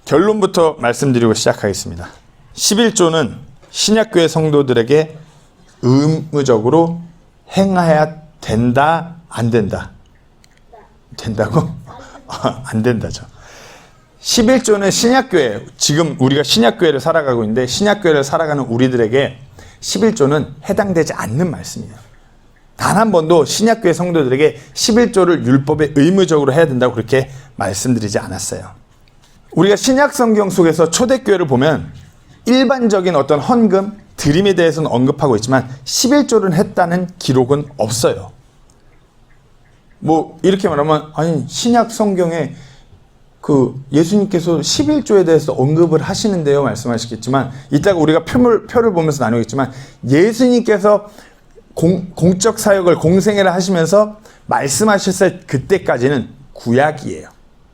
결론부터 말씀드리고 시작하겠습니다. 11조는 신약교회 성도들에게 의무적으로 행해야 된다, 안 된다? 된다고? 안 된다죠. 11조는 신약교회, 지금 우리가 신약교회를 살아가고 있는데 신약교회를 살아가는 우리들에게 11조는 해당되지 않는 말씀이에요. 단 한 번도 신약교회 성도들에게 11조를 율법에 의무적으로 해야 된다고 그렇게 말씀드리지 않았어요. 우리가 신약 성경 속에서 초대교회를 보면 일반적인 어떤 헌금, 드림에 대해서는 언급하고 있지만 11조를 했다는 기록은 없어요. 뭐 이렇게 말하면 아니 신약 성경에 그 예수님께서 11조에 대해서 언급을 하시는데요 말씀하시겠지만 이따가 우리가 표를 보면서 나누겠지만 예수님께서 공적 사역을 공생애를 하시면서 말씀하셨을 그때까지는 구약이에요.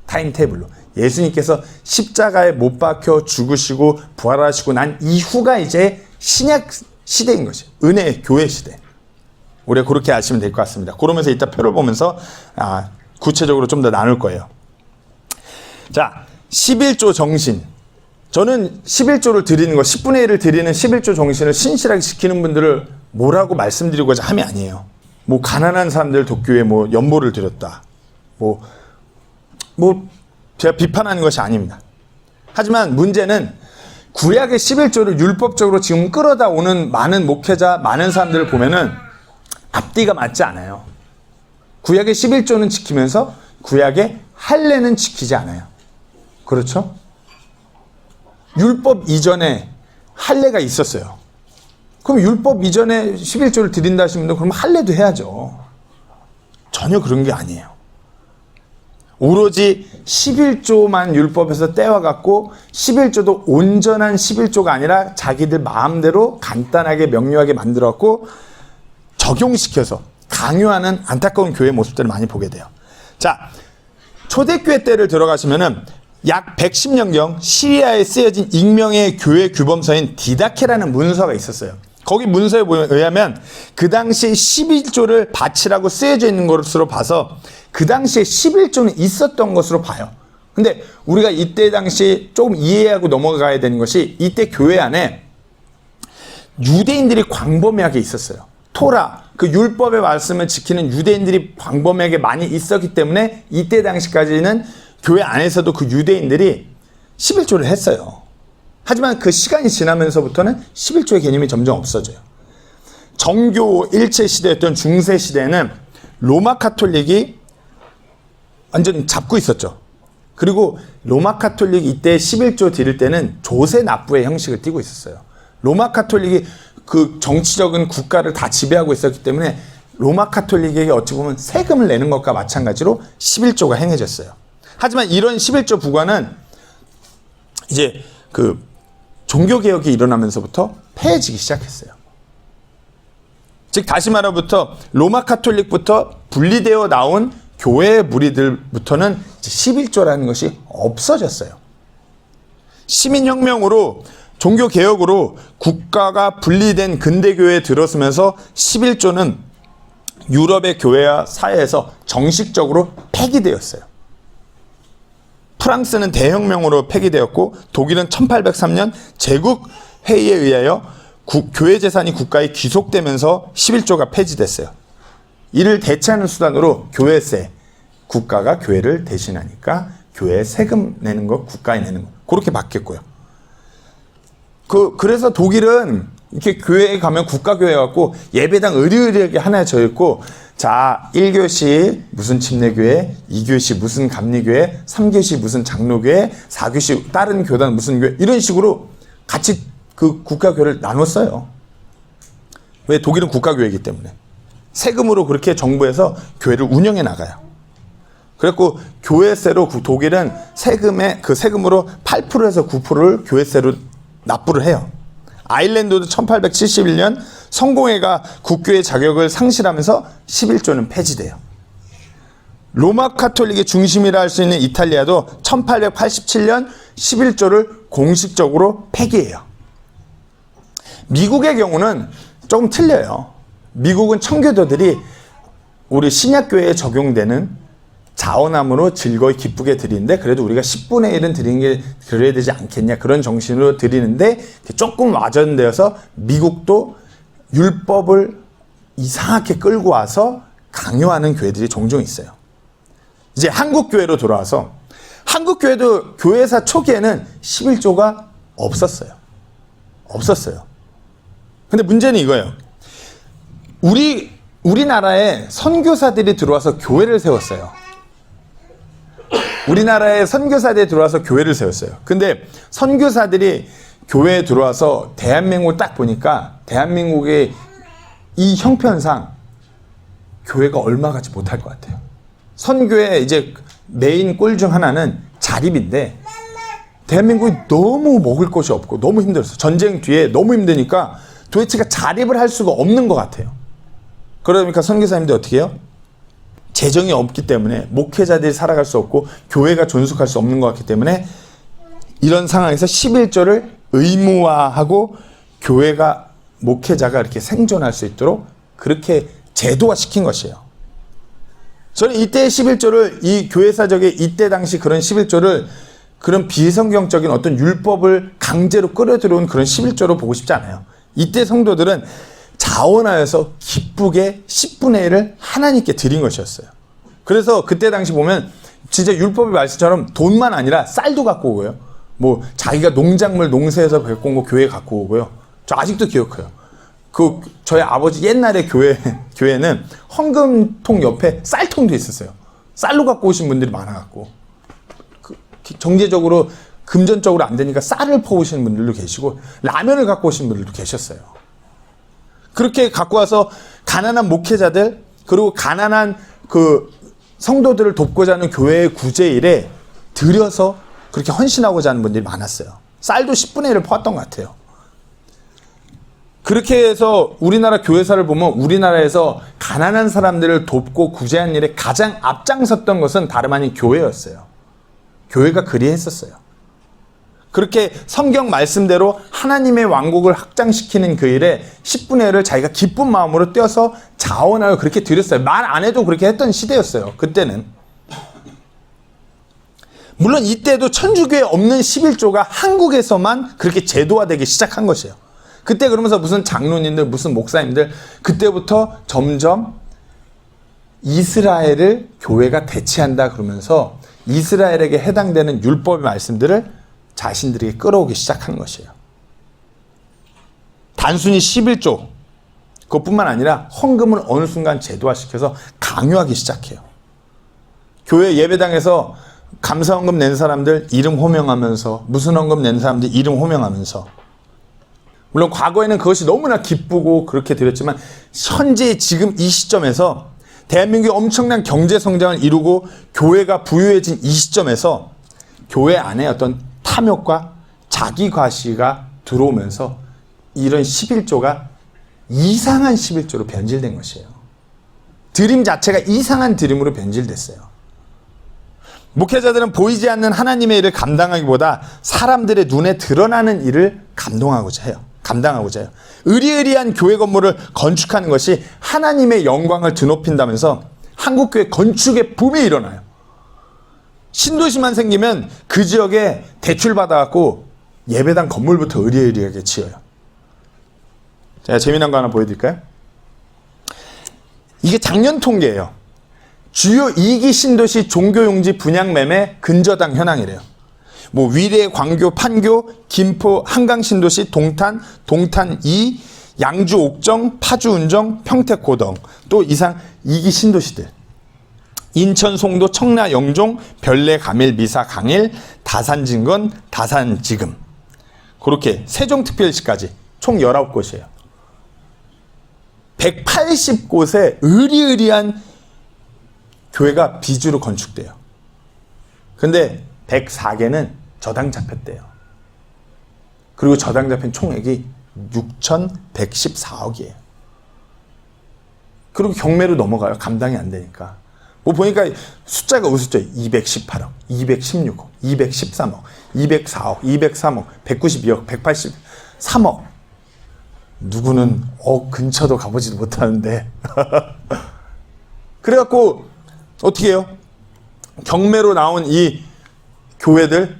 타임테이블로. 예수님께서 십자가에 못 박혀 죽으시고 부활하시고 난 이후가 이제 신약 시대인 거죠. 은혜의 교회 시대. 우리가 그렇게 아시면 될 것 같습니다. 그러면서 이따 표를 보면서 구체적으로 좀 더 나눌 거예요. 자, 11조 정신. 저는 11조를 드리는 거, 10분의 1을 드리는 11조 정신을 신실하게 지키는 분들을 뭐라고 말씀드리고자 함이 아니에요. 뭐 가난한 사람들 돕기에 뭐 연보를 드렸다. 뭐 제가 비판하는 것이 아닙니다. 하지만 문제는 구약의 11조를 율법적으로 지금 끌어다 오는 많은 목회자, 많은 사람들을 보면은 앞뒤가 맞지 않아요. 구약의 11조는 지키면서 구약의 할례는 지키지 않아요. 그렇죠? 율법 이전에 할례가 있었어요. 그럼 율법 이전에 11조를 드린다 하시면 그럼 할례도 해야죠. 전혀 그런 게 아니에요. 오로지 11조만 율법에서 떼와갖고 11조도 온전한 11조가 아니라 자기들 마음대로 간단하게 명료하게 만들었고 적용시켜서 강요하는 안타까운 교회 모습들을 많이 보게 돼요. 자, 초대교회 때를 들어가시면은 약 110년경 시리아에 쓰여진 익명의 교회 규범서인 디다케라는 문서가 있었어요. 거기 문서에 의하면 그 당시 11조를 바치라고 쓰여져 있는 것으로 봐서 그 당시에 11조는 있었던 것으로 봐요. 근데 우리가 이때 당시 조금 이해하고 넘어가야 되는 것이 이때 교회 안에 유대인들이 광범위하게 있었어요. 토라, 그 율법의 말씀을 지키는 유대인들이 광범위하게 많이 있었기 때문에 이때 당시까지는 교회 안에서도 그 유대인들이 11조를 했어요. 하지만 그 시간이 지나면서부터는 11조의 개념이 점점 없어져요. 정교 일체 시대였던 중세 시대에는 로마 카톨릭이 완전 잡고 있었죠. 그리고 로마 카톨릭이 이때 11조 드릴 때는 조세 납부의 형식을 띠고 있었어요. 로마 카톨릭이 그 정치적인 국가를 다 지배하고 있었기 때문에 로마 카톨릭에게 어찌 보면 세금을 내는 것과 마찬가지로 11조가 행해졌어요. 하지만 이런 11조 부과는 이제 그 종교개혁이 일어나면서부터 폐해지기 시작했어요. 즉 다시 말하부터 로마 카톨릭부터 분리되어 나온 교회 무리들부터는 11조라는 것이 없어졌어요. 시민혁명으로 종교개혁으로 국가가 분리된 근대교회에 들어서면서 11조는 유럽의 교회와 사회에서 정식적으로 폐기되었어요. 프랑스는 대혁명으로 폐기되었고 독일은 1803년 제국회의에 의하여 교회 재산이 국가에 귀속되면서 11조가 폐지됐어요. 이를 대체하는 수단으로 교회세, 국가가 교회를 대신하니까 교회 세금 내는 거, 국가에 내는 거 그렇게 바뀌었고요. 그래서 독일은 이렇게 교회에 가면 국가교회 갖고 예배당 으리으리하게 하나 져 있고 자 1교시 무슨 침례교회, 2교시 무슨 감리교회, 3교시 무슨 장로교회, 4교시 다른 교단 무슨 교회 이런 식으로 같이 그 국가교회를 나눴어요. 왜? 독일은 국가교회이기 때문에. 세금으로 그렇게 정부에서 교회를 운영해 나가요. 그래갖고 교회세로 독일은 세금으로 8%에서 9%를 교회세로 납부를 해요. 아일랜드도 1871년 성공회가 국교의 자격을 상실하면서 11조는 폐지돼요. 로마 카톨릭의 중심이라 할 수 있는 이탈리아도 1887년 11조를 공식적으로 폐기해요. 미국의 경우는 조금 틀려요. 미국은 청교도들이 우리 신약교회에 적용되는 자원함으로 즐거이 기쁘게 드리는데 그래도 우리가 10분의 1은 드리는 게 그래야 되지 않겠냐 그런 정신으로 드리는데 조금 와전되어서 미국도 율법을 이상하게 끌고 와서 강요하는 교회들이 종종 있어요. 이제 한국 교회로 돌아와서 한국 교회도 교회사 초기에는 11조가 없었어요. 근데 문제는 이거예요. 우리나라에 선교사들이 들어와서 교회를 세웠어요. 근데 선교사들이 교회에 들어와서 대한민국을 딱 보니까 대한민국의 이 형편상 교회가 얼마 가지 못할 것 같아요. 선교의 이제 메인 꼴 중 하나는 자립인데 대한민국이 너무 먹을 것이 없고 너무 힘들었어요. 전쟁 뒤에 너무 힘드니까 도대체가 자립을 할 수가 없는 것 같아요. 그러니까 선교사님들이 어떻게 해요? 재정이 없기 때문에 목회자들이 살아갈 수 없고 교회가 존속할 수 없는 것 같기 때문에 이런 상황에서 11조를 의무화하고 교회가 목회자가 이렇게 생존할 수 있도록 그렇게 제도화시킨 것이에요. 저는 이때 11조를 이 교회사적의 이때 당시 그런 11조를 그런 비성경적인 어떤 율법을 강제로 끌어들여온 그런 11조로 보고 싶지 않아요. 이때 성도들은 자원하여서 기쁘게 10분의 1을 하나님께 드린 것이었어요. 그래서 그때 당시 보면 진짜 율법의 말씀처럼 돈만 아니라 쌀도 갖고 오고요. 뭐 자기가 농작물 농사에서 갖고 온 거 교회에 갖고 오고요. 저 아직도 기억해요. 저희 아버지 옛날에 교회는 헌금통 옆에 쌀통도 있었어요. 쌀로 갖고 오신 분들이 많아갖고 정제적으로 금전적으로 안 되니까 쌀을 퍼오시는 분들도 계시고 라면을 갖고 오신 분들도 계셨어요. 그렇게 갖고 와서 가난한 목회자들 그리고 가난한 그 성도들을 돕고자 하는 교회의 구제일에 들여서 그렇게 헌신하고자 하는 분들이 많았어요. 쌀도 10분의 1을 퍼왔던 것 같아요. 그렇게 해서 우리나라 교회사를 보면 우리나라에서 가난한 사람들을 돕고 구제하는 일에 가장 앞장섰던 것은 다름 아닌 교회였어요. 교회가 그리했었어요. 그렇게 성경 말씀대로 하나님의 왕국을 확장시키는 그 일에 10분의 1을 자기가 기쁜 마음으로 떼어서 자원하여 그렇게 드렸어요. 말 안 해도 그렇게 했던 시대였어요. 그때는. 물론 이때도 천주교에 없는 11조가 한국에서만 그렇게 제도화되기 시작한 것이에요. 그때 그러면서 무슨 장로님들, 무슨 목사님들 그때부터 점점 이스라엘을 교회가 대체한다 그러면서 이스라엘에게 해당되는 율법의 말씀들을 자신들에게 끌어오기 시작한 것이에요. 단순히 11조 그것뿐만 아니라 헌금을 어느 순간 제도화시켜서 강요하기 시작해요. 교회 예배당에서 감사헌금 낸 사람들 이름 호명하면서 무슨 헌금 낸 사람들 이름 호명하면서 물론 과거에는 그것이 너무나 기쁘고 그렇게 드렸지만 현재 지금 이 시점에서 대한민국이 엄청난 경제 성장을 이루고 교회가 부유해진 이 시점에서 교회 안에 어떤 탐욕과 자기 과시가 들어오면서 이런 11조가 이상한 11조로 변질된 것이에요. 드림 자체가 이상한 드림으로 변질됐어요. 목회자들은 보이지 않는 하나님의 일을 감당하기보다 사람들의 눈에 드러나는 일을 감당하고자 해요. 의리의리한 교회 건물을 건축하는 것이 하나님의 영광을 드높인다면서 한국교회 건축의 붐이 일어나요. 신도시만 생기면 그 지역에 대출받아갖고 예배당 건물부터 의리의리하게 지어요. 제가 재미난 거 하나 보여드릴까요? 이게 작년 통계예요. 주요 2기 신도시 종교용지 분양 매매 근저당 현황이래요. 뭐 위례, 광교, 판교, 김포, 한강 신도시, 동탄 2, 양주, 옥정, 파주, 운정, 평택, 고덕 또 이상 2기 신도시들. 인천, 송도, 청라, 영종, 별내, 가밀, 미사, 강일, 다산, 진건, 다산, 지금 그렇게 세종특별시까지 총 19곳이에요. 180곳에 의리의리한 교회가 비주로 건축돼요. 근데 104개는 저당 잡혔대요. 그리고 저당 잡힌 총액이 6,114억이에요. 그리고 경매로 넘어가요. 감당이 안 되니까. 뭐 보니까 숫자가 우습죠. 218억, 216억, 213억, 204억, 203억, 192억, 183억. 누구는 억 근처도 가보지도 못하는데. 그래갖고 어떻게 해요? 경매로 나온 이 교회들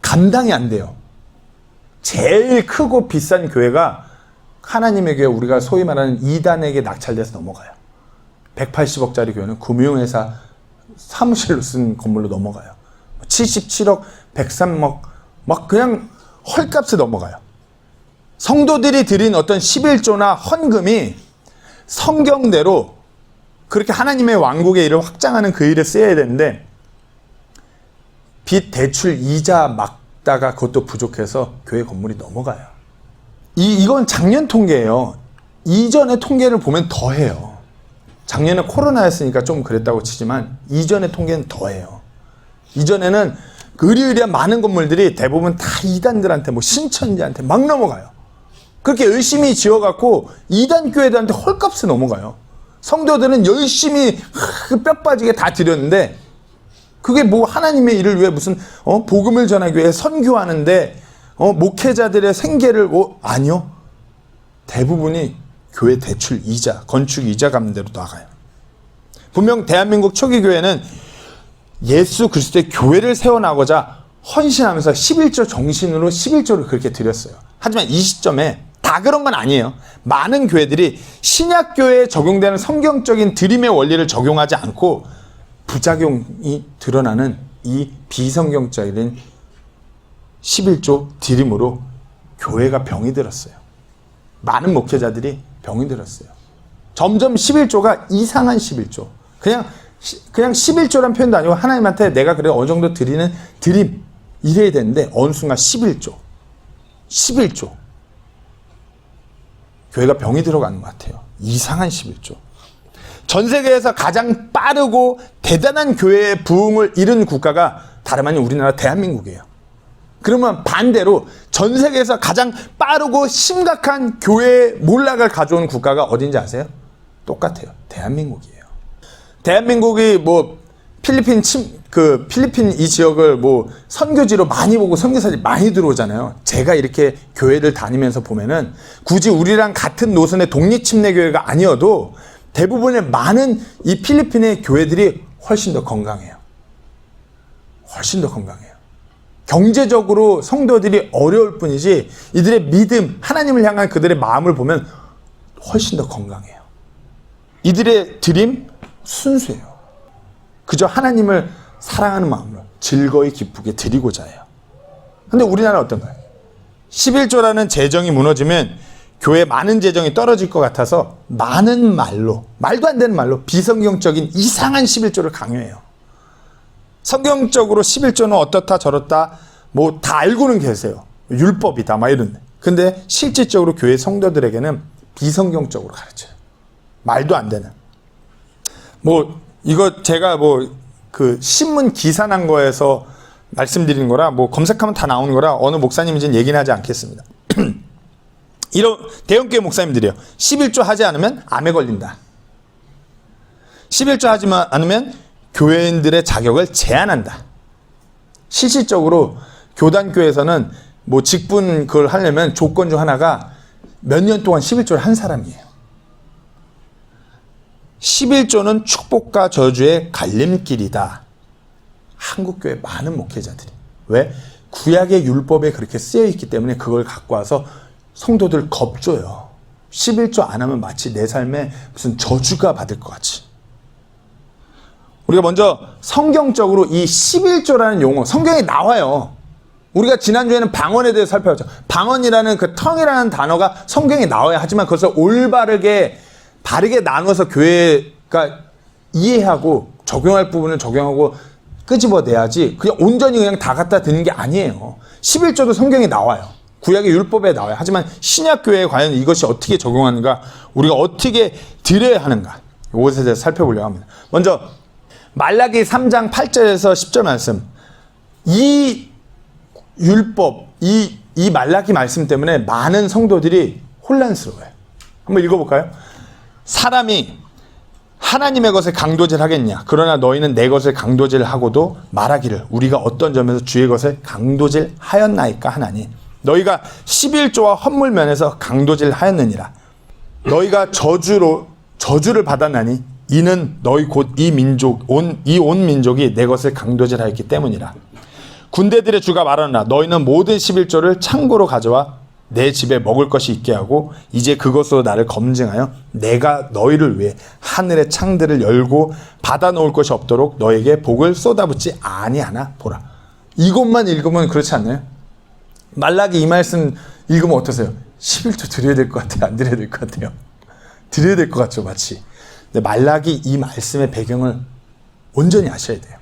감당이 안 돼요. 제일 크고 비싼 교회가 하나님의 교회, 우리가 소위 말하는 이단에게 낙찰돼서 넘어가요. 180억짜리 교회는 금융회사 사무실로 쓴 건물로 넘어가요. 77억, 103억 막 그냥 헐값에 넘어가요. 성도들이 드린 어떤 11조나 헌금이 성경대로 그렇게 하나님의 왕국의 일을 확장하는 그 일에 쓰여야 되는데 빚 대출 이자 막다가 그것도 부족해서 교회 건물이 넘어가요. 이건 작년 통계예요. 이전의 통계를 보면 더해요. 작년에 코로나였으니까 좀 그랬다고 치지만 이전의 통계는 더해요. 이전에는 의리의리한 많은 건물들이 대부분 다 이단들한테 뭐 신천지한테 막 넘어가요. 그렇게 열심히 지어갖고 이단 교회들한테 헐값에 넘어가요. 성도들은 열심히 뼈 빠지게 다 드렸는데 그게 뭐 하나님의 일을 위해 무슨 복음을 전하기 위해 선교하는데 목회자들의 생계를 아니요. 대부분이 교회 대출 이자, 건축 이자 갚는 데로 나가요. 분명 대한민국 초기 교회는 예수 그리스도의 교회를 세워나가고자 헌신하면서 11조 정신으로 11조를 그렇게 드렸어요. 하지만 이 시점에 다 그런 건 아니에요. 많은 교회들이 신약교회에 적용되는 성경적인 드림의 원리를 적용하지 않고 부작용이 드러나는 이 비성경적인 11조 드림으로 교회가 병이 들었어요. 많은 목회자들이 병이 들었어요. 점점 11조가 이상한 11조. 그냥 11조란 표현도 아니고 하나님한테 내가 그래 어느 정도 드리는 드림 이래야 되는데 어느 순간 11조. 교회가 병이 들어가는 것 같아요. 이상한 11조. 전 세계에서 가장 빠르고 대단한 교회의 부흥을 이룬 국가가 다름 아닌 우리나라 대한민국이에요. 그러면 반대로 전 세계에서 가장 빠르고 심각한 교회의 몰락을 가져온 국가가 어딘지 아세요? 똑같아요. 대한민국이에요. 대한민국이 뭐 필리핀 이 지역을 뭐 선교지로 많이 보고 선교사들이 많이 들어오잖아요. 제가 이렇게 교회를 다니면서 보면은 굳이 우리랑 같은 노선의 독립침례교회가 아니어도 대부분의 많은 이 필리핀의 교회들이 훨씬 더 건강해요. 훨씬 더 건강해요. 경제적으로 성도들이 어려울 뿐이지 이들의 믿음, 하나님을 향한 그들의 마음을 보면 훨씬 더 건강해요. 이들의 드림 순수해요. 그저 하나님을 사랑하는 마음으로 즐거이 기쁘게 드리고자 해요. 근데 우리나라는 어떤가요? 11조라는 재정이 무너지면 교회 많은 재정이 떨어질 것 같아서 많은 말로, 말도 안 되는 말로 비성경적인 이상한 11조를 강요해요. 성경적으로 11조는 어떻다 저렇다 뭐 다 알고는 계세요. 율법이다 막 이런. 근데 실질적으로 교회 성도들에게는 비성경적으로 가르쳐요. 말도 안 되는. 뭐 이거 제가 뭐 그 신문 기사 난 거에서 말씀드리는 거라 뭐 검색하면 다 나오는 거라 어느 목사님인지는 얘기는 하지 않겠습니다. 이런 대형교회 목사님들이요. 11조 하지 않으면 암에 걸린다. 11조 하지 않으면 교회인들의 자격을 제한한다. 실질적으로 교단교회에서는 뭐 직분 그걸 하려면 조건 중 하나가 몇 년 동안 11조를 한 사람이에요. 11조는 축복과 저주의 갈림길이다. 한국교회 많은 목회자들이. 왜? 구약의 율법에 그렇게 쓰여있기 때문에 그걸 갖고 와서 성도들 겁줘요. 11조 안 하면 마치 내 삶에 무슨 저주가 받을 것 같이. 우리가 먼저 성경적으로 이 11조라는 용어, 성경에 나와요. 우리가 지난주에는 방언에 대해서 살펴봤죠. 방언이라는 그 tongue이라는 단어가 성경에 나와야 하지만 그것을 바르게 나눠서 교회가 이해하고 적용할 부분을 적용하고 끄집어내야지 그냥 온전히 그냥 다 갖다 드는 게 아니에요. 11조도 성경에 나와요. 구약의 율법에 나와요. 하지만 신약교회에 과연 이것이 어떻게 적용하는가, 우리가 어떻게 드려야 하는가, 이것에 대해서 살펴보려고 합니다. 먼저 말라기 3장 8절에서 10절 말씀. 이 율법, 이 말라기 말씀 때문에 많은 성도들이 혼란스러워요. 한번 읽어볼까요? 사람이 하나님의 것을 강도질하겠냐? 그러나 너희는 내 것을 강도질하고도 말하기를 우리가 어떤 점에서 주의 것을 강도질하였나이까 하나니 너희가 11조와 헌물면에서 강도질하였느니라. 너희가 저주를 받았나니 이는 너희 곧 이 민족 온 민족이 내 것을 강도질하였기 때문이라. 군대들의 주가 말하노라. 너희는 모든 11조를 창고로 가져와 내 집에 먹을 것이 있게 하고 이제 그것으로 나를 검증하여 내가 너희를 위해 하늘의 창들을 열고 받아 놓을 것이 없도록 너에게 복을 쏟아붓지 아니하나 보라. 이것만 읽으면 그렇지 않나요? 말라기 이 말씀 읽으면 어떠세요? 11조 드려야 될 것 같아요? 안 드려야 될 것 같아요? 드려야 될 것 같죠, 마치. 근데 말라기 이 말씀의 배경을 온전히 아셔야 돼요.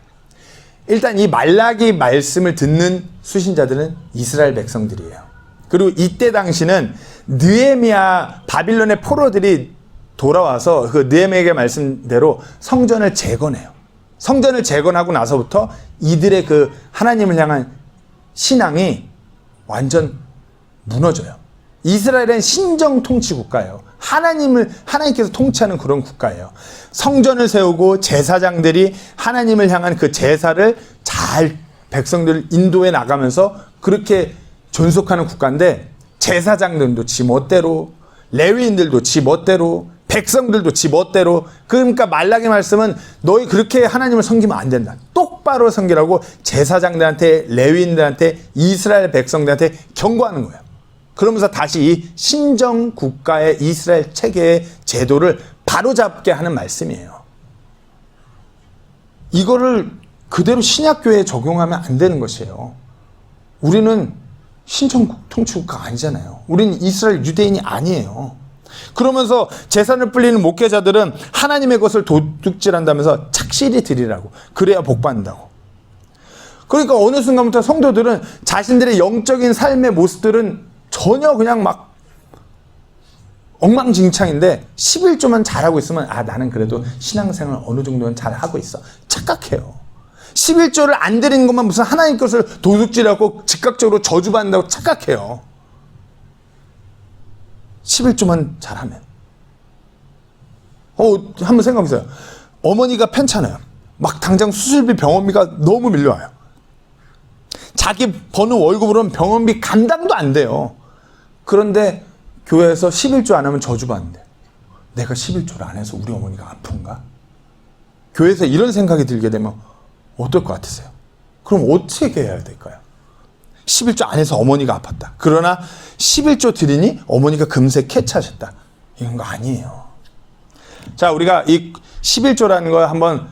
일단 이 말라기 말씀을 듣는 수신자들은 이스라엘 백성들이에요. 그리고 이때 당시는 느헤미야 바빌론의 포로들이 돌아와서 그 느헤미야의 말씀대로 성전을 재건해요. 성전을 재건하고 나서부터 이들의 그 하나님을 향한 신앙이 완전 무너져요. 이스라엘은 신정 통치 국가예요. 하나님께서 통치하는 그런 국가예요. 성전을 세우고 제사장들이 하나님을 향한 그 제사를 잘 백성들을 인도해 나가면서 그렇게 존속하는 국가인데, 제사장들도 지 멋대로, 레위인들도 지 멋대로, 백성들도 지 멋대로. 그러니까 말라기 말씀은 너희 그렇게 하나님을 섬기면 안 된다. 똑바로 섬기라고 제사장들한테, 레위인들한테, 이스라엘 백성들한테 경고하는 거예요. 그러면서 다시 이 신정 국가의 이스라엘 체계의 제도를 바로잡게 하는 말씀이에요. 이거를 그대로 신약교회에 적용하면 안 되는 것이에요. 우리는 신정 통치국가가 아니잖아요. 우리는 이스라엘 유대인이 아니에요. 그러면서 재산을 불리는 목회자들은 하나님의 것을 도둑질한다면서 착실히 드리라고. 그래야 복 받는다고. 그러니까 어느 순간부터 성도들은 자신들의 영적인 삶의 모습들은 전혀 그냥 막 엉망진창인데 11조만 잘하고 있으면 나는 그래도 신앙생활 어느 정도는 잘하고 있어. 착각해요. 11조를 안 드리는 것만 무슨 하나님 것을 도둑질하고 즉각적으로 저주받는다고 착각해요. 11조만 잘하면. 한번 생각해보세요. 어머니가 편찮아요. 막 당장 수술비 병원비가 너무 밀려와요. 자기 버는 월급으로는 병원비 감당도 안 돼요. 그런데 교회에서 11조 안 하면 저주받는데, 내가 11조를 안 해서 우리 어머니가 아픈가? 교회에서 이런 생각이 들게 되면 어떨 것 같으세요? 그럼 어떻게 해야 될까요? 11조 안 해서 어머니가 아팠다. 그러나 11조 드리니 어머니가 금세 쾌차하셨다. 이런 거 아니에요. 자, 우리가 이 11조라는 걸 한번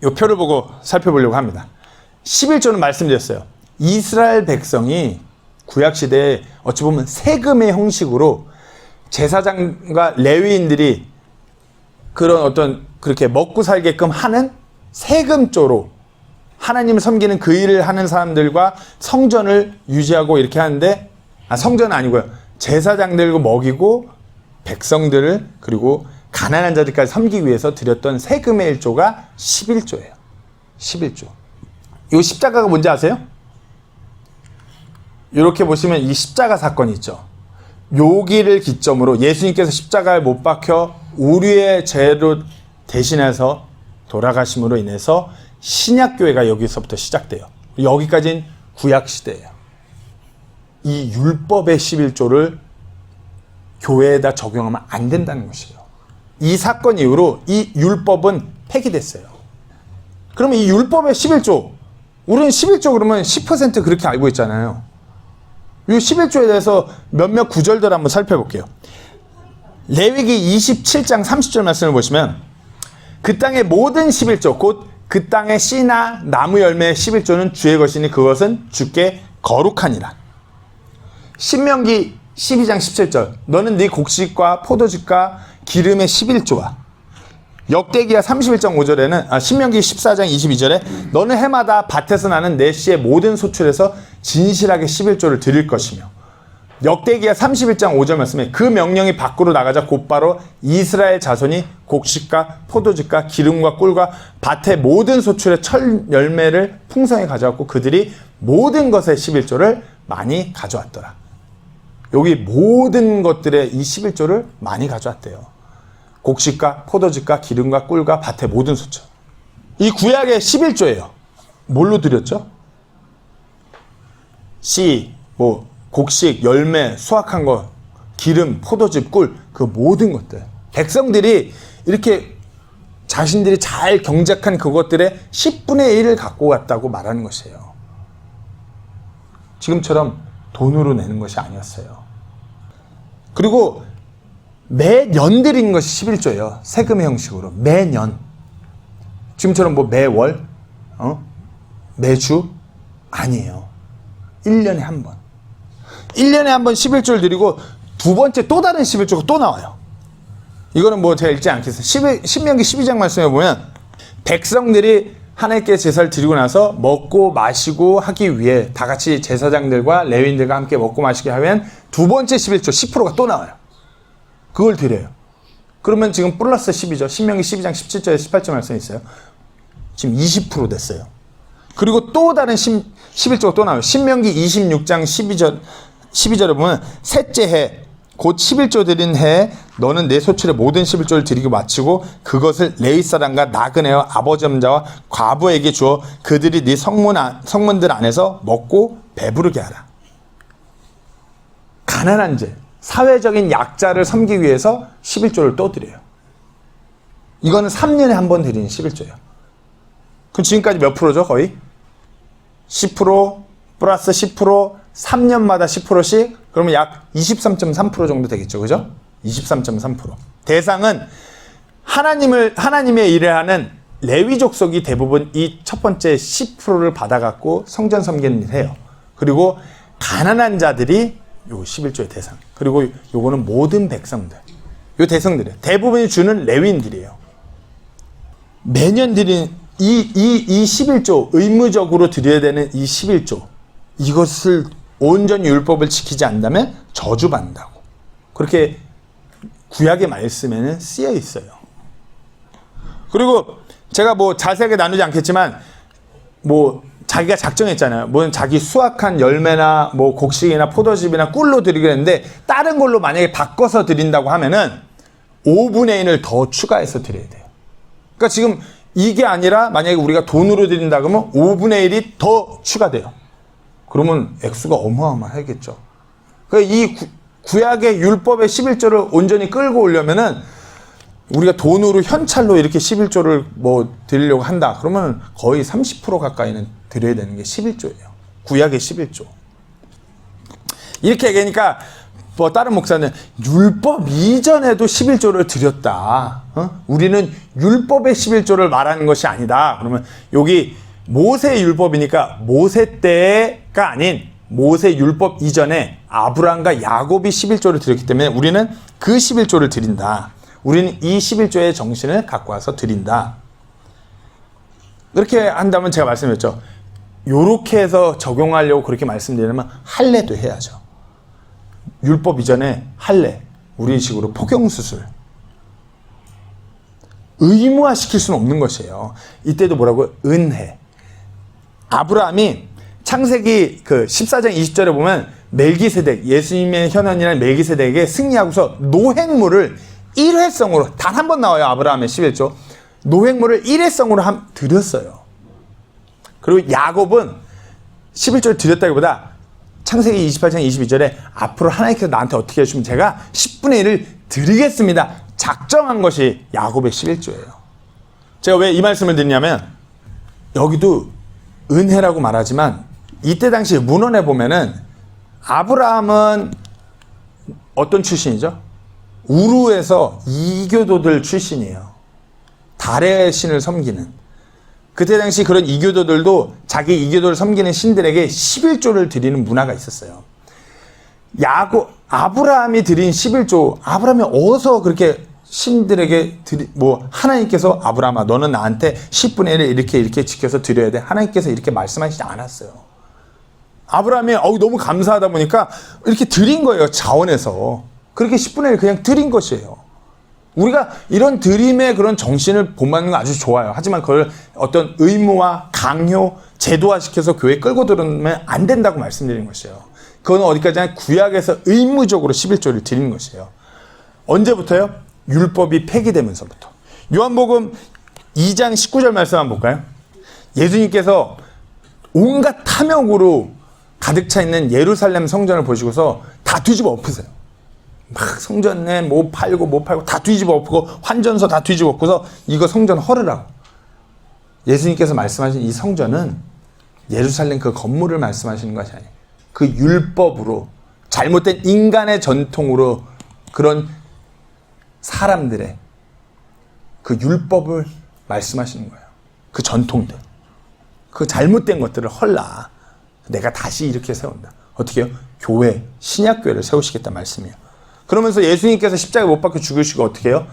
이 표를 보고 살펴보려고 합니다. 11조는 말씀드렸어요. 이스라엘 백성이 구약시대에 어찌 보면 세금의 형식으로 제사장과 레위인들이 그런 어떤 그렇게 먹고 살게끔 하는 세금조로 하나님을 섬기는 그 일을 하는 사람들과 성전을 유지하고 이렇게 하는데, 성전은 아니고요. 제사장들과 먹이고 백성들을 그리고 가난한 자들까지 섬기기 위해서 드렸던 세금의 일조가 11조예요. 11조. 이 십자가가 뭔지 아세요? 이렇게 보시면 이 십자가 사건이 있죠. 여기를 기점으로 예수님께서 십자가에 못 박혀 우리의 죄로 대신해서 돌아가심으로 인해서 신약교회가 여기서부터 시작돼요. 여기까지는 구약시대예요. 이 율법의 11조를 교회에다 적용하면 안 된다는 것이에요. 이 사건 이후로 이 율법은 폐기됐어요. 그러면 이 율법의 11조, 우리는 11조 그러면 10% 그렇게 알고 있잖아요. 이 11조에 대해서 몇몇 구절들 한번 살펴볼게요. 레위기 27장 30절 말씀을 보시면, 그 땅의 모든 11조 곧 그 땅의 씨나 나무 열매의 11조는 주의 것이니 그것은 주께 거룩하니라. 신명기 12장 17절, 너는 네 곡식과 포도즙과 기름의 11조와, 역대기야 31장 5절에는 신명기 14장 22절에 너는 해마다 밭에서 나는 내 씨의 모든 소출에서 진실하게 11조를 드릴 것이며, 역대기야 31장 5절 말씀에 그 명령이 밖으로 나가자 곧바로 이스라엘 자손이 곡식과 포도즙과 기름과 꿀과 밭의 모든 소출의 철 열매를 풍성히 가져왔고 그들이 모든 것의 11조를 많이 가져왔더라. 여기 모든 것들의 이 11조를 많이 가져왔대요. 곡식과 포도즙과 기름과 꿀과 밭의 모든 소출. 이 구약의 11조예요. 뭘로 드렸죠? 씨, 곡식, 열매, 수확한 거, 기름, 포도즙, 꿀, 그 모든 것들. 백성들이 이렇게 자신들이 잘 경작한 그것들의 10분의 1을 갖고 갔다고 말하는 것이에요. 지금처럼 돈으로 내는 것이 아니었어요. 그리고 매년 드린 것이 11조예요. 세금의 형식으로. 매년. 지금처럼 뭐 매월? 매주? 아니에요. 1년에 한 번. 1년에 한 번 11조를 드리고 두 번째 또 다른 11조가 또 나와요. 이거는 뭐 제가 읽지 않겠어요. 신명기 12장 말씀에 보면 백성들이 하나님께 제사를 드리고 나서 먹고 마시고 하기 위해 다 같이 제사장들과 레위인들과 함께 먹고 마시게 하면 두 번째 11조 10%가 또 나와요. 그걸 드려요. 그러면 지금 플러스 12죠. 신명기 12장 17절에 18절 말씀이 있어요. 지금 20% 됐어요. 그리고 또 다른 11조가 또 나와요. 신명기 26장 12절에 보면 셋째 해 곧 11조 드린 해에 너는 내 소출의 모든 11조를 드리고 마치고 그것을 레위 사람과 나그네와 아버지 엄자와 과부에게 주어 그들이 네 성문들 안에서 먹고 배부르게 하라. 가난한 자, 사회적인 약자를 섬기기 위해서 11조를 또 드려요. 이거는 3년에 한 번 드리는 11조예요. 그럼 지금까지 몇 프로죠? 거의 10% 플러스 10% 3년마다 10%씩 그러면 약 23.3% 정도 되겠죠. 그죠? 23.3%. 대상은 하나님의 일을 하는 레위 족속이 대부분 이 첫 번째 10%를 받아갖고 성전 섬기는 일을 해요. 그리고 가난한 자들이 요 11조의 대상. 그리고 요거는 모든 백성들. 요 대성들이에요. 대부분이 주는 레위인들이에요. 매년 드리는 이 11조, 의무적으로 드려야 되는 이 11조. 이것을 온전히 율법을 지키지 않는다면 저주받는다고. 그렇게 구약의 말씀에는 쓰여 있어요. 그리고 제가 뭐 자세하게 나누지 않겠지만 뭐 자기가 작정했잖아요. 뭐 자기 수확한 열매나 뭐 곡식이나 포도즙이나 꿀로 드리기로 했는데 다른 걸로 만약에 바꿔서 드린다고 하면은 5분의 1을 더 추가해서 드려야 돼요. 그러니까 지금 이게 아니라 만약에 우리가 돈으로 드린다 그러면 5분의 1이 더 추가돼요. 그러면 액수가 어마어마하겠죠. 그러니까 이 구약의 율법의 11조를 온전히 끌고 오려면은 우리가 돈으로 현찰로 이렇게 11조를 뭐 드리려고 한다. 그러면 거의 30% 가까이는 드려야 되는 게 11조예요. 구약의 11조. 이렇게 얘기하니까 뭐 다른 목사는 율법 이전에도 11조를 드렸다. 우리는 율법의 11조를 말하는 것이 아니다. 그러면 여기 모세 율법이니까 모세 때가 아닌 모세 율법 이전에 아브라함과 야곱이 11조를 드렸기 때문에 우리는 그 11조를 드린다. 우리는 이 11조의 정신을 갖고 와서 드린다. 그렇게 한다면 제가 말씀드렸죠. 요렇게 해서 적용하려고 그렇게 말씀드리면 할례도 해야죠. 율법 이전에 할례, 우리 식으로 포경수술. 의무화시킬 수는 없는 것이에요. 이때도 뭐라고요? 은혜. 아브라함이 창세기 그 14장 20절에 보면 멜기세덱, 예수님의 현원이라는 멜기세덱에게 승리하고서 노획물을 일회성으로 단 한 번 나와요. 아브라함의 11조. 노획물을 일회성으로 드렸어요. 그리고 야곱은 11조를 드렸다기보다 창세기 28장 22절에 앞으로 하나님께서 나한테 어떻게 해주시면 제가 10분의 1을 드리겠습니다. 작정한 것이 야곱의 11조예요. 제가 왜 이 말씀을 드리냐면 여기도 은혜라고 말하지만 이때 당시 문헌에 보면은 아브라함은 어떤 출신이죠? 우루에서 이교도들 출신이에요. 달의 신을 섬기는. 그때 당시 그런 이교도들도 자기 이교도를 섬기는 신들에게 11조를 드리는 문화가 있었어요. 아브라함이 드린 11조, 아브라함이 어디서 그렇게 신들에게 하나님께서 아브라함아 너는 나한테 10분의 1을 이렇게 지켜서 드려야 돼. 하나님께서 이렇게 말씀하시지 않았어요. 아브라함이 너무 감사하다 보니까 이렇게 드린 거예요. 자원에서. 그렇게 10분의 1 그냥 드린 것이에요. 우리가 이런 드림의 그런 정신을 본받는 건 아주 좋아요. 하지만 그걸 어떤 의무화, 강요, 제도화시켜서 교회에 끌고 들어오면 안 된다고 말씀드리는 것이에요. 그건 어디까지나 구약에서 의무적으로 11조를 드리는 것이에요. 언제부터요? 율법이 폐기되면서부터. 요한복음 2장 19절 말씀 한번 볼까요? 예수님께서 온갖 탐욕으로 가득 차 있는 예루살렘 성전을 보시고서 다 뒤집어 엎으세요. 막 성전에 뭐 팔고 다 뒤집어 엎고 환전서 다 뒤집어 엎고서 이거 성전 헐으라고. 예수님께서 말씀하신 이 성전은 예루살렘 그 건물을 말씀하시는 것이 아니에요. 그 율법으로 잘못된 인간의 전통으로 그런 사람들의 그 율법을 말씀하시는 거예요. 그 전통들. 그 잘못된 것들을 헐라. 내가 다시 이렇게 세운다. 어떻게 해요? 교회, 신약교회를 세우시겠다 말씀이에요. 그러면서 예수님께서 십자가에 못 박혀 죽으시고 어떻게 해요?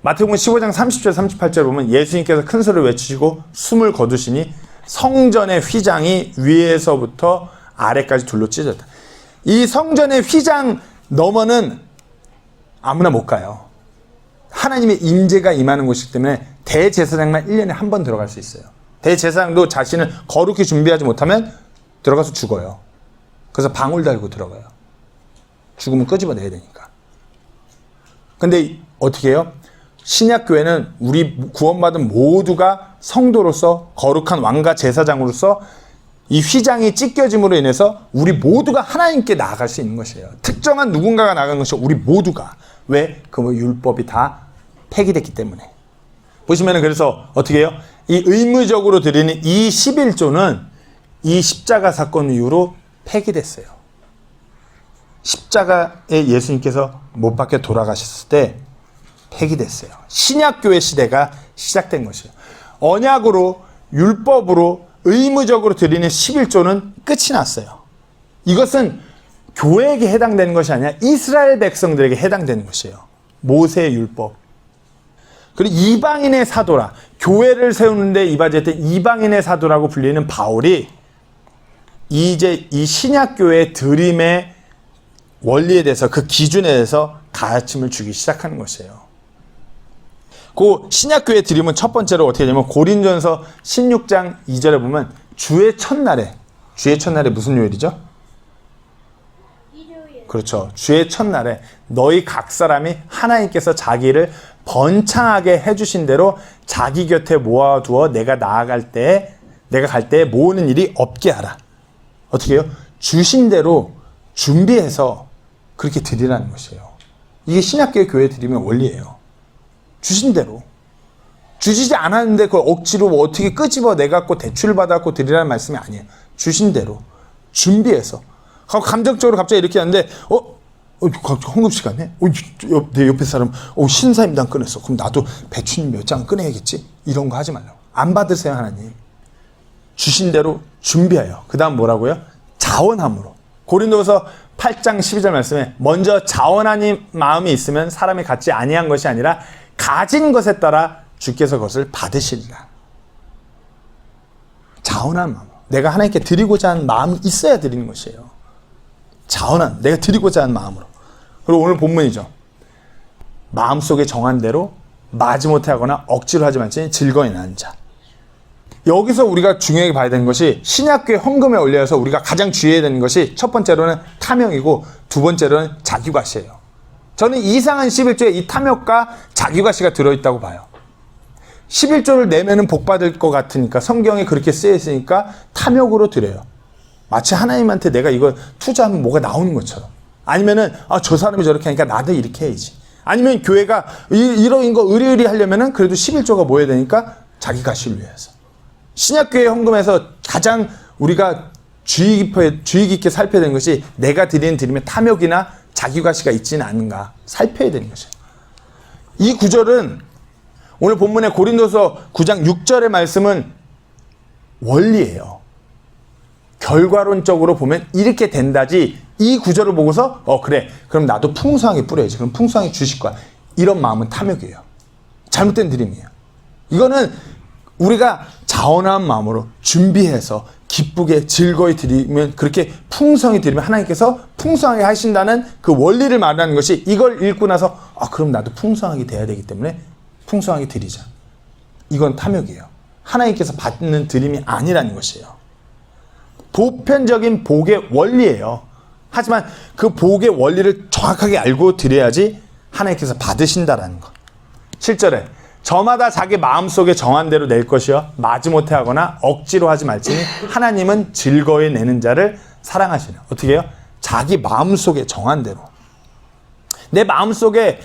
마태복음 15장 30절 38절 보면 예수님께서 큰 소리를 외치시고 숨을 거두시니 성전의 휘장이 위에서부터 아래까지 둘로 찢어졌다. 이 성전의 휘장 너머는 아무나 못 가요. 하나님의 임재가 임하는 곳이기 때문에 대제사장만 1년에 한 번 들어갈 수 있어요. 대제사장도 자신을 거룩히 준비하지 못하면 들어가서 죽어요. 그래서 방울 달고 들어가요. 죽으면 끄집어내야 되니까. 근데 어떻게 해요? 신약교회는 우리 구원받은 모두가 성도로서 거룩한 왕과 제사장으로서 이 휘장이 찢겨짐으로 인해서 우리 모두가 하나님께 나아갈 수 있는 것이에요. 특정한 누군가가 나아가는 것이 우리 모두가. 왜? 그 율법이 다 폐기됐기 때문에. 보시면은 그래서 어떻게 해요? 이 의무적으로 드리는 이 11조는 이 십자가 사건 이후로 폐기됐어요. 십자가에 예수님께서 못 박혀 돌아가셨을 때 폐기됐어요. 신약교회 시대가 시작된 것이에요. 언약으로 율법으로 의무적으로 드리는 11조는 끝이 났어요. 이것은 교회에게 해당되는 것이 아니라 이스라엘 백성들에게 해당되는 것이에요. 모세의 율법. 그리고 이방인의 사도라. 교회를 세우는데 이바지했던 이방인의 사도라고 불리는 바울이 이제 이 신약교회의 드림의 원리에 대해서 그 기준에 대해서 가르침을 주기 시작하는 것이에요. 그 신약교회의 드림은 첫 번째로 어떻게 되냐면 고린도전서 16장 2절에 보면 주의 첫날에 무슨 요일이죠? 일요일. 그렇죠. 주의 첫날에 너희 각 사람이 하나님께서 자기를 번창하게 해주신 대로 자기 곁에 모아두어 내가 갈 때에 모으는 일이 없게 하라. 어떻게 해요? 주신 대로 준비해서 그렇게 드리라는 것이에요. 이게 신약교회 교회 드림의 원리예요. 주신 대로. 주시지 않았는데 그걸 억지로 뭐 어떻게 끄집어 내갖고 대출을 받아갖고 드리라는 말씀이 아니에요. 주신 대로 준비해서. 감정적으로 갑자기 이렇게 하는데 헌금 시간에 내 옆에 사람 신사임당 꺼냈어. 그럼 나도 배추님 몇 장 꺼내야겠지? 이런 거 하지 말라고. 안 받으세요 하나님. 주신 대로 준비해요. 그 다음 뭐라고요? 자원함으로. 고린도서 8장 12절 말씀에 먼저 자원하는 마음이 있으면 사람이 갖지 아니한 것이 아니라 가진 것에 따라 주께서 그것을 받으시리라. 자원한 마음. 내가 하나님께 드리고자 하는 마음이 있어야 드리는 것이에요. 자원한, 내가 드리고자 하는 마음으로. 그리고 오늘 본문이죠. 마음속에 정한 대로 마지못해 하거나 억지로 하지 말지 즐거이 나는 자. 여기서 우리가 중요하게 봐야 되는 것이 신약교회 헌금에 올려서 우리가 가장 주의해야 되는 것이 첫 번째로는 탐욕이고 두 번째로는 자기과시예요. 저는 이상한 11조에 이 탐욕과 자기과시가 들어있다고 봐요. 11조를 내면은 복 받을 것 같으니까 성경에 그렇게 쓰여 있으니까 탐욕으로 드려요. 마치 하나님한테 내가 이거 투자하면 뭐가 나오는 것처럼. 아니면은 저 사람이 저렇게 하니까 나도 이렇게 해야지. 아니면 교회가 이런 거 의리의리 하려면은 그래도 11조가 모여야 되니까 자기과시를 위해서. 신약교회 헌금에서 가장 우리가 주의 깊게 살펴야 되는 것이 내가 드리는 드림에 탐욕이나 자기과시가 있지는 않은가 살펴야 되는 것이에요. 이 구절은 오늘 본문의 고린도서 9장 6절의 말씀은 원리예요. 결과론적으로 보면 이렇게 된다지 이 구절을 보고서 그래 그럼 나도 풍성하게 뿌려야지. 그럼 풍성하게 주실 거야. 이런 마음은 탐욕이에요. 잘못된 드림이에요. 이거는 우리가 자원한 마음으로 준비해서 기쁘게 즐거이 드리면 그렇게 풍성히 드리면 하나님께서 풍성하게 하신다는 그 원리를 말하는 것이 이걸 읽고 나서 그럼 나도 풍성하게 돼야 되기 때문에 풍성하게 드리자. 이건 탐욕이에요. 하나님께서 받는 드림이 아니라는 것이에요. 보편적인 복의 원리예요. 하지만 그 복의 원리를 정확하게 알고 드려야지 하나님께서 받으신다라는 것. 7절에 저마다 자기 마음속에 정한 대로 낼 것이요 마지못해 하거나 억지로 하지 말지니 하나님은 즐거이 내는 자를 사랑하시네. 어떻게 해요? 자기 마음속에 정한 대로. 내 마음속에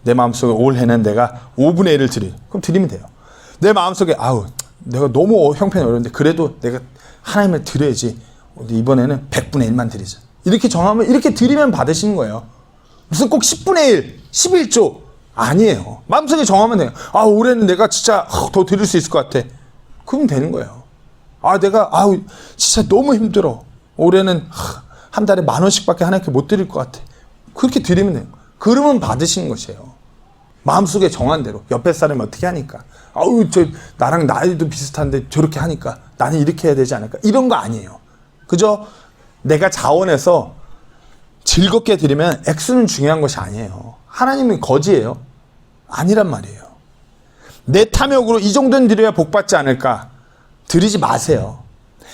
내 마음속에 올해는 내가 5분의 1을 드리. 그럼 드리면 돼요. 내 마음속에 내가 너무 형편이 어려운데 그래도 내가 하나님을 드려야지. 이번에는 100분의 1만 드리자. 이렇게 정하면 이렇게 드리면 받으시는 거예요. 무슨 꼭 10분의 1, 11조 아니에요. 마음속에 정하면 돼요. 올해는 내가 진짜 더 드릴 수 있을 것 같아. 그럼 되는 거예요. 내가 진짜 너무 힘들어. 올해는 한 달에 10,000원씩밖에 하나님께 못 드릴 것 같아. 그렇게 드리면 돼요. 그러면 받으시는 것이에요. 마음속에 정한 대로. 옆에 사람이 어떻게 하니까. 나랑 나이도 비슷한데 저렇게 하니까 나는 이렇게 해야 되지 않을까. 이런 거 아니에요. 그저 내가 자원해서 즐겁게 드리면 액수는 중요한 것이 아니에요. 하나님은 거지예요. 아니란 말이에요. 내 탐욕으로 이 정도는 드려야 복받지 않을까. 드리지 마세요.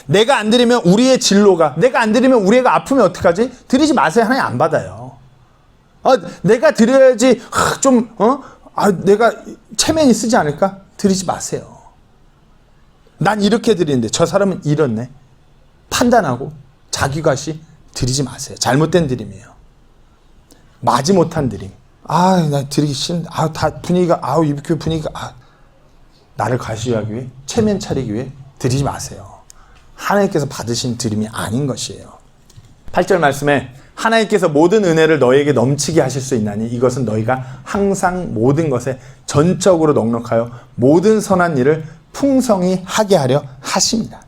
내가 안 드리면 우리의 진로가, 내가 안 드리면 우리 애가 아프면 어떡하지? 드리지 마세요. 하나님 안 받아요. 내가 드려야지 내가 체면이 쓰지 않을까? 드리지 마세요. 난 이렇게 드리는데 저 사람은 이렇네. 판단하고 자기과시 드리지 마세요. 잘못된 드림이에요. 마지못한 드림. 나 드리기 싫은데 다 분위기가 이 교회 분위기가 나를 과시하기 위해, 체면 차리기 위해 드리지 마세요. 하나님께서 받으신 드림이 아닌 것이에요. 8절 말씀에 하나님께서 모든 은혜를 너에게 넘치게 하실 수 있나니 이것은 너희가 항상 모든 것에 전적으로 넉넉하여 모든 선한 일을 풍성히 하게 하려 하십니다.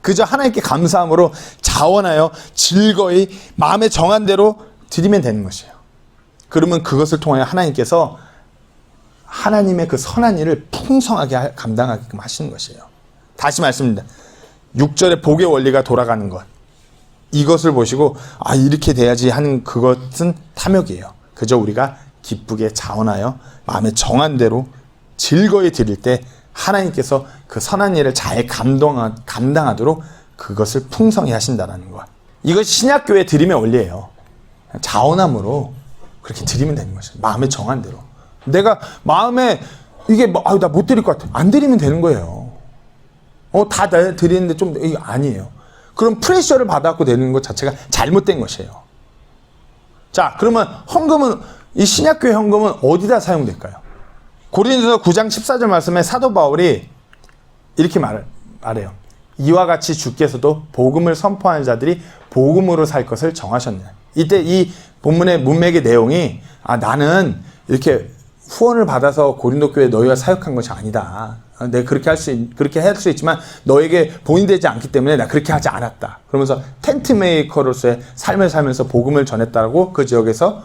그저 하나님께 감사함으로 자원하여 즐거이 마음에 정한 대로 드리면 되는 것이에요. 그러면 그것을 통하여 하나님께서 하나님의 그 선한 일을 풍성하게 감당하게끔 하시는 것이에요. 다시 말씀드립니다. 6절의 복의 원리가 돌아가는 것. 이것을 보시고 이렇게 돼야지 하는 그것은 탐욕이에요. 그저 우리가 기쁘게 자원하여 마음에 정한 대로 즐거이 드릴 때 하나님께서 그 선한 일을 잘 감당하도록 그것을 풍성히 하신다는 것. 이것이 신약교회 드림의 원리예요. 자원함으로 그렇게 드리면 되는 것이에요. 마음에 정한 대로. 내가 마음에 이게 나 못 드릴 것 같아. 안 드리면 되는 거예요. 다 드리는데 좀 아니에요. 그럼 프레셔를 받아갖고 내는 것 자체가 잘못된 것이에요. 자, 그러면 헌금은, 이 신약교회 헌금은 어디다 사용될까요? 고린도서 9장 14절 말씀에 사도 바울이 이렇게 말해요. 이와 같이 주께서도 복음을 선포하는 자들이 복음으로 살 것을 정하셨네. 이때 이 본문의 문맥의 내용이 나는 이렇게 후원을 받아서 고린도 교회 너희가 사역한 것이 아니다. 내가 그렇게 할 수 있지만 너에게 본인되지 않기 때문에 나 그렇게 하지 않았다. 그러면서 텐트 메이커로서의 삶을 살면서 복음을 전했다고 그 지역에서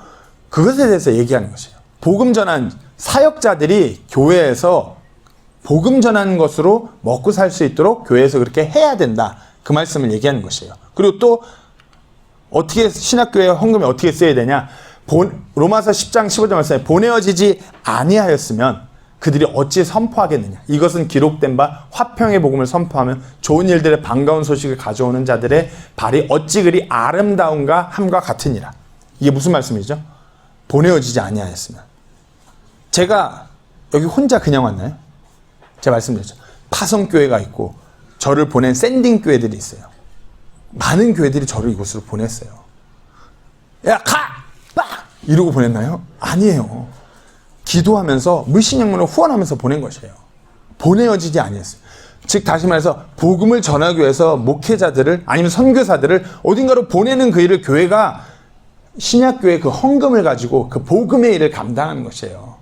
그것에 대해서 얘기하는 것이에요. 복음 전한 사역자들이 교회에서 복음 전하는 것으로 먹고 살 수 있도록 교회에서 그렇게 해야 된다. 그 말씀을 얘기하는 것이에요. 그리고 또 어떻게 신학교회 헌금이 어떻게 써야 되냐? 로마서 10장 15절 말씀에 보내어지지 아니하였으면 그들이 어찌 선포하겠느냐. 이것은 기록된 바 화평의 복음을 선포하면 좋은 일들의 반가운 소식을 가져오는 자들의 발이 어찌 그리 아름다운가 함과 같으니라. 이게 무슨 말씀이죠? 보내어지지 아니하였으면. 제가 여기 혼자 그냥 왔나요? 제가 말씀드렸죠. 파송교회가 있고 저를 보낸 샌딩교회들이 있어요. 많은 교회들이 저를 이곳으로 보냈어요. 야, 가! 빡! 이러고 보냈나요? 아니에요. 기도하면서 물신양문을 후원하면서 보낸 것이에요. 보내어지지 아니했어요. 즉 다시 말해서 복음을 전하기 위해서 목회자들을 아니면 선교사들을 어딘가로 보내는 그 일을 교회가 신약교회 그 헌금을 가지고 그 복음의 일을 감당하는 것이에요.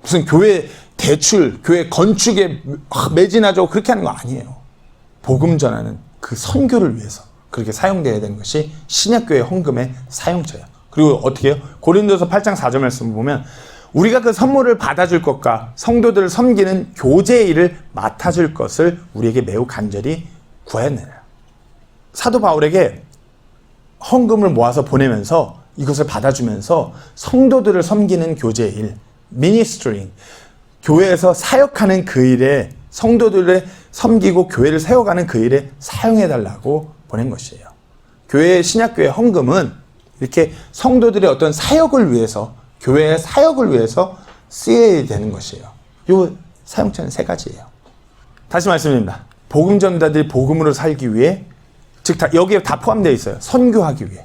무슨 교회 대출, 교회 건축에 매진하자고 그렇게 하는 거 아니에요. 복음 전하는 그 선교를 위해서 그렇게 사용되어야 되는 것이 신약교회 헌금의 사용처예요. 그리고 어떻게 해요? 고린도서 8장 4절 말씀을 보면 우리가 그 선물을 받아줄 것과 성도들을 섬기는 교제의 일을 맡아줄 것을 우리에게 매우 간절히 구하였느니라. 사도 바울에게 헌금을 모아서 보내면서 이것을 받아주면서 성도들을 섬기는 교제의 일, 미니스트링, 교회에서 사역하는 그 일에 성도들을 섬기고 교회를 세워가는 그 일에 사용해달라고 보낸 것이에요. 교회의 신약교회 헌금은 이렇게 성도들의 어떤 사역을 위해서 교회의 사역을 위해서 쓰여야 되는 것이에요. 이 사용처는 세 가지예요. 다시 말씀드립니다. 복음 전도자들이 복음으로 살기 위해 즉 여기에 다 포함되어 있어요. 선교하기 위해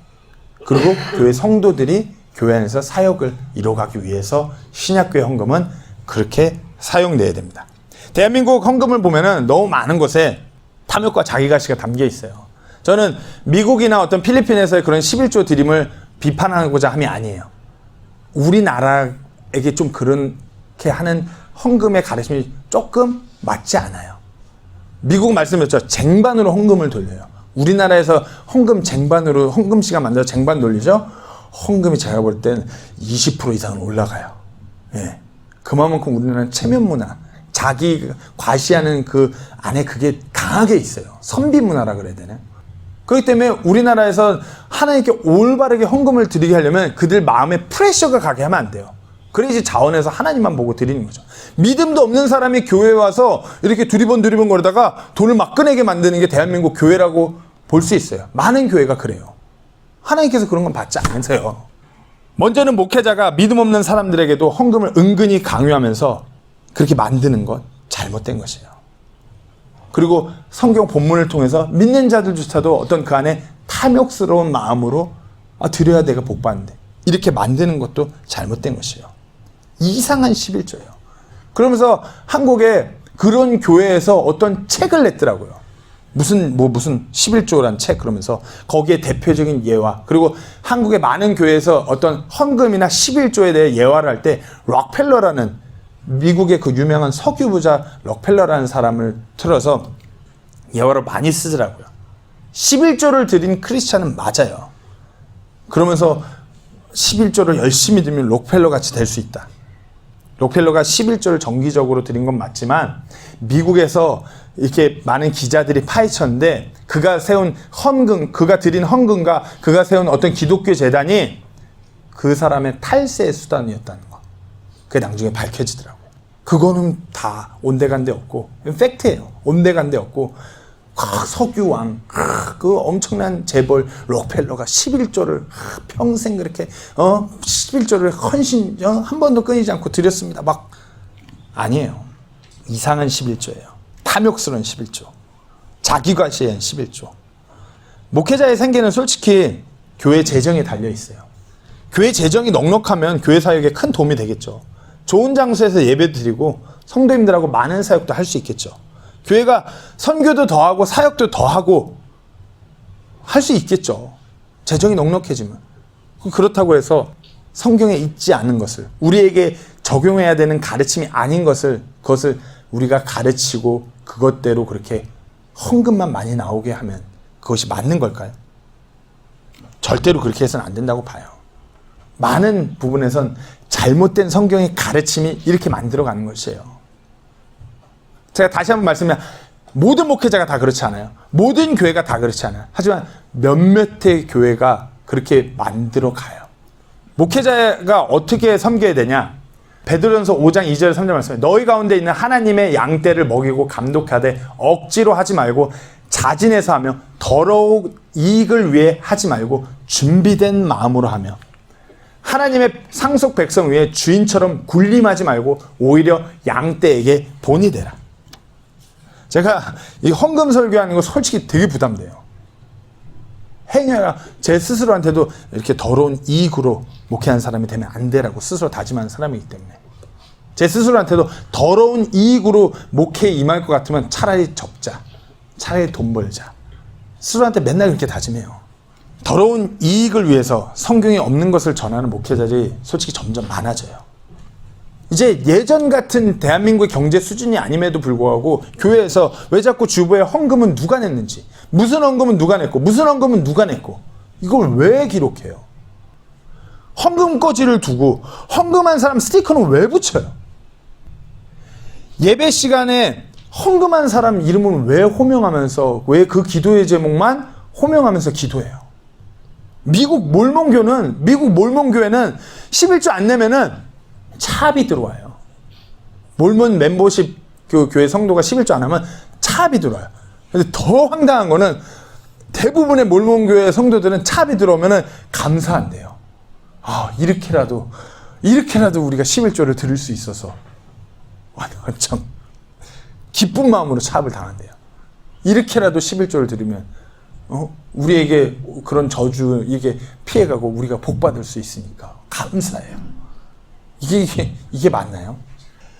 그리고 교회 성도들이 교회 안에서 사역을 이뤄가기 위해서 신약교회 헌금은 그렇게 사용돼야 됩니다. 대한민국 헌금을 보면은 너무 많은 곳에 탐욕과 자기가시가 담겨 있어요. 저는 미국이나 어떤 필리핀에서의 그런 11조 드림을 비판하고자 함이 아니에요. 우리나라에게 좀 그렇게 하는 헌금의 가르침이 조금 맞지 않아요. 미국 말씀드렸죠. 쟁반으로 헌금을 돌려요. 우리나라에서 헌금 쟁반으로 헌금 시간 만들어서 쟁반 돌리죠. 헌금이 제가 볼 땐 20% 이상은 올라가요. 예. 그만큼 우리나라는 체면 문화, 자기 과시하는 그 안에 그게 강하게 있어요. 선비 문화라 그래야 되나? 그렇기 때문에 우리나라에서 하나님께 올바르게 헌금을 드리게 하려면 그들 마음에 프레셔가 가게 하면 안 돼요. 그래야지 자원해서 하나님만 보고 드리는 거죠. 믿음도 없는 사람이 교회에 와서 이렇게 두리번 거리다가 돈을 막 꺼내게 만드는 게 대한민국 교회라고 볼 수 있어요. 많은 교회가 그래요. 하나님께서 그런 건 받지 않으세요. 먼저는 목회자가 믿음 없는 사람들에게도 헌금을 은근히 강요하면서 그렇게 만드는 건 잘못된 것이에요. 그리고 성경 본문을 통해서 믿는 자들조차도 어떤 그 안에 탐욕스러운 마음으로 드려야 내가 복 받는데 이렇게 만드는 것도 잘못된 것이에요. 이상한 11조예요. 그러면서 한국에 그런 교회에서 어떤 책을 냈더라고요. 무슨 11조란 책 그러면서 거기에 대표적인 예화 그리고 한국의 많은 교회에서 어떤 헌금이나 11조에 대해 예화를 할 때 록펠러라는 미국의 그 유명한 석유 부자 록펠러라는 사람을 틀어서 예화를 많이 쓰더라고요. 11조를 드린 크리스찬은 맞아요. 그러면서 11조를 열심히 드리면 록펠러 같이 될 수 있다. 록펠러가 11조를 정기적으로 드린 건 맞지만 미국에서 이렇게 많은 기자들이 파헤쳤는데 그가 세운 헌금, 그가 드린 헌금과 그가 세운 어떤 기독교 재단이 그 사람의 탈세의 수단이었다는 거. 그게 나중에 밝혀지더라고요. 그거는 다 온데간데 없고 팩트예요. 온데간데 없고 석유왕 그 엄청난 재벌 록펠러가 11조를 평생 그렇게 11조를 헌신 한 번도 끊이지 않고 드렸습니다. 막 아니에요. 이상한 11조예요. 탐욕스러운 11조. 자기과시한 11조. 목회자의 생계는 솔직히 교회 재정에 달려 있어요. 교회 재정이 넉넉하면 교회 사역에 큰 도움이 되겠죠. 좋은 장소에서 예배 드리고 성도님들하고 많은 사역도 할 수 있겠죠. 교회가 선교도 더하고 사역도 더하고 할 수 있겠죠. 재정이 넉넉해지면. 그렇다고 해서 성경에 있지 않은 것을 우리에게 적용해야 되는 가르침이 아닌 그것을 우리가 가르치고 그것대로 그렇게 헌금만 많이 나오게 하면 그것이 맞는 걸까요? 절대로 그렇게 해서는 안 된다고 봐요. 많은 부분에선 잘못된 성경의 가르침이 이렇게 만들어가는 것이에요. 제가 다시 한번 말씀드리면 모든 목회자가 다 그렇지 않아요. 모든 교회가 다 그렇지 않아요. 하지만 몇몇의 교회가 그렇게 만들어가요. 목회자가 어떻게 섬겨야 되냐? 베드로전서 5장 2절 3절 말씀에 너희 가운데 있는 하나님의 양떼를 먹이고 감독하되 억지로 하지 말고 자진해서 하며 더러운 이익을 위해 하지 말고 준비된 마음으로 하며 하나님의 상속 백성 위에 주인처럼 군림하지 말고 오히려 양떼에게 본이 되라. 제가 이 헌금 설교하는 거 솔직히 되게 부담돼요. 행여야 제 스스로한테도 이렇게 더러운 이익으로 목회하는 사람이 되면 안 되라고 스스로 다짐하는 사람이기 때문에 제 스스로한테도 더러운 이익으로 목회에 임할 것 같으면 차라리 접자. 차라리 돈 벌자. 스스로한테 맨날 그렇게 다짐해요. 더러운 이익을 위해서 성경에 없는 것을 전하는 목회자들이 솔직히 점점 많아져요. 이제 예전 같은 대한민국의 경제 수준이 아님에도 불구하고 교회에서 왜 자꾸 주보에 헌금은 누가 냈는지, 무슨 헌금은 누가 냈고, 무슨 헌금은 누가 냈고, 이걸 왜 기록해요? 헌금거지를 두고 헌금한 사람 스티커는 왜 붙여요? 예배 시간에 헌금한 사람 이름은 왜 호명하면서, 왜 그 기도의 제목만 호명하면서 기도해요? 미국 몰몬교회는 11조 안 내면은 차압이 들어와요. 몰몬 멤버십 그 교회 성도가 11조 안 하면 차압이 들어와요. 근데 더 황당한 거는 대부분의 몰몬 교회 성도들은 차압이 들어오면은 감사한대요. 이렇게라도 우리가 11조를 드릴 수 있어서 참 기쁜 마음으로 차압을 당한대요. 이렇게라도 11조를 드리면 우리에게 그런 저주 이게 피해가고 우리가 복 받을 수 있으니까 감사해요. 이게 맞나요?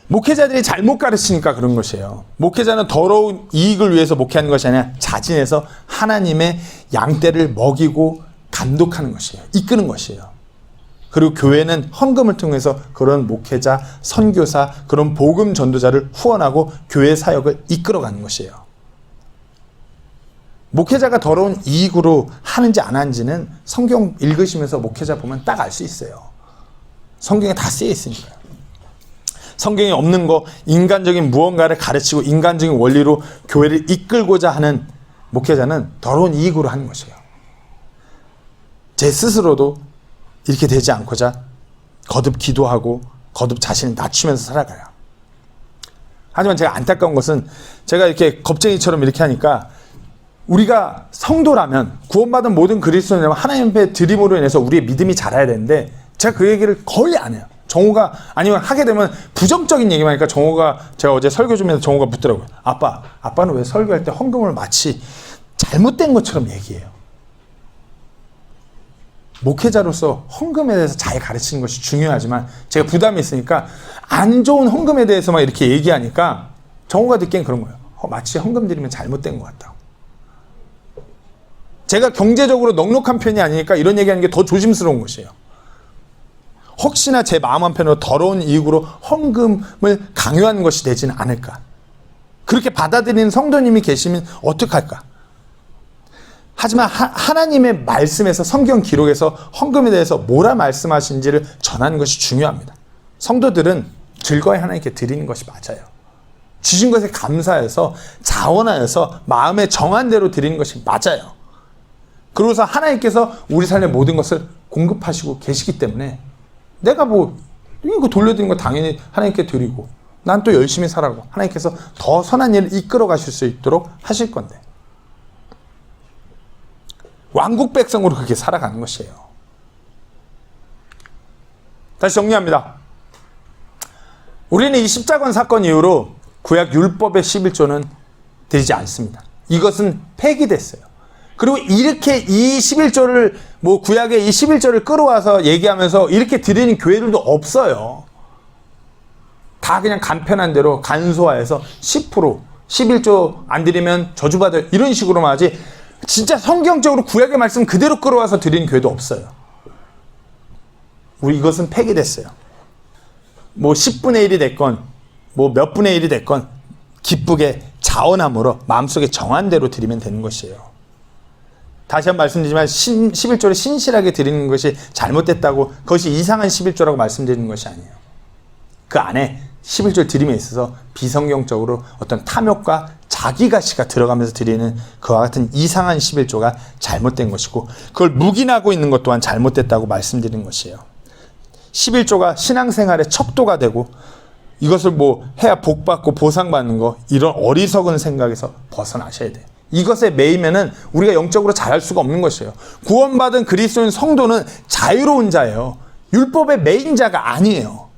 목회자들이 잘못 가르치니까 그런 것이에요. 목회자는 더러운 이익을 위해서 목회하는 것이 아니라 자진해서 하나님의 양떼를 먹이고 감독하는 것이에요. 이끄는 것이에요. 그리고 교회는 헌금을 통해서 그런 목회자, 선교사, 그런 복음 전도자를 후원하고 교회 사역을 이끌어가는 것이에요. 목회자가 더러운 이익으로 하는지 안 하는지는 성경 읽으시면서 목회자 보면 딱 알 수 있어요. 성경에 다 쓰여 있으니까요. 성경에 없는 거, 인간적인 무언가를 가르치고 인간적인 원리로 교회를 이끌고자 하는 목회자는 더러운 이익으로 하는 것이에요. 제 스스로도 이렇게 되지 않고자 거듭 기도하고 거듭 자신을 낮추면서 살아가요. 하지만 제가 안타까운 것은 제가 이렇게 겁쟁이처럼 이렇게 하니까 우리가 성도라면 구원받은 모든 그리스도인이라면 하나님 앞에 드림으로 인해서 우리의 믿음이 자라야 되는데 제가 그 얘기를 거의 안 해요. 정호가 아니면 하게 되면 부정적인 얘기만 하니까 정호가 제가 어제 설교 중에서 정호가 묻더라고요. 아빠는 왜 설교할 때 헌금을 마치 잘못된 것처럼 얘기해요. 목회자로서 헌금에 대해서 잘 가르치는 것이 중요하지만 제가 부담이 있으니까 안 좋은 헌금에 대해서만 이렇게 얘기하니까 정호가 듣기엔 그런 거예요. 마치 헌금 드리면 잘못된 것 같다고. 제가 경제적으로 넉넉한 편이 아니니까 이런 얘기하는 게 더 조심스러운 것이에요. 혹시나 제 마음 한편으로 더러운 이익으로 헌금을 강요하는 것이 되지는 않을까. 그렇게 받아들이는 성도님이 계시면 어떡할까. 하지만 하나님의 말씀에서 성경 기록에서 헌금에 대해서 뭐라 말씀하신지를 전하는 것이 중요합니다. 성도들은 즐거이 하나님께 드리는 것이 맞아요. 주신 것에 감사해서 자원하여서 마음에 정한 대로 드리는 것이 맞아요. 그러고서 하나님께서 우리 삶의 모든 것을 공급하시고 계시기 때문에 내가 이거 돌려드리는 거 당연히 하나님께 드리고 난 또 열심히 살아고 하나님께서 더 선한 일을 이끌어 가실 수 있도록 하실 건데 왕국 백성으로 그렇게 살아가는 것이에요. 다시 정리합니다. 우리는 이 십자군 사건 이후로 구약 율법의 11조는 드리지 않습니다. 이것은 폐기됐어요. 그리고 이렇게 이 11조를 구약의 이 11조를 끌어와서 얘기하면서 이렇게 드리는 교회들도 없어요. 다 그냥 간편한 대로 간소화해서 10% 11조 안 드리면 저주받아요. 이런 식으로만 하지 진짜 성경적으로 구약의 말씀 그대로 끌어와서 드리는 교회도 없어요. 우리 이것은 폐기됐어요. 10분의 1이 됐건 몇 분의 1이 됐건 기쁘게 자원함으로 마음속에 정한 대로 드리면 되는 것이에요. 다시 한번 말씀드리지만 11조를 신실하게 드리는 것이 잘못됐다고 그것이 이상한 11조라고 말씀드리는 것이 아니에요. 그 안에 11조 드림에 있어서 비성경적으로 어떤 탐욕과 자기가시가 들어가면서 드리는 그와 같은 이상한 11조가 잘못된 것이고 그걸 묵인하고 있는 것 또한 잘못됐다고 말씀드리는 것이에요. 11조가 신앙생활의 척도가 되고 이것을 해야 복받고 보상받는 거 이런 어리석은 생각에서 벗어나셔야 돼요. 이것에 매이면은 우리가 영적으로 잘할 수가 없는 것이에요. 구원받은 그리스도인 성도는 자유로운 자예요. 율법의 매인 자가 아니에요.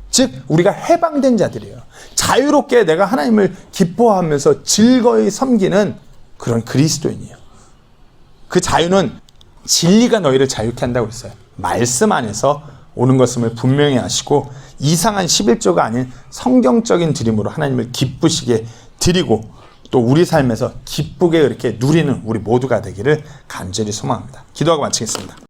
즉 우리가 해방된 자들이에요. 자유롭게 내가 하나님을 기뻐하면서 즐거이 섬기는 그런 그리스도인이에요. 그 자유는 진리가 너희를 자유케 한다고 했어요. 말씀 안에서 오는 것임을 분명히 아시고 이상한 11조가 아닌 성경적인 드림으로 하나님을 기쁘시게 드리고 또 우리 삶에서 기쁘게 그렇게 누리는 우리 모두가 되기를 간절히 소망합니다. 기도하고 마치겠습니다.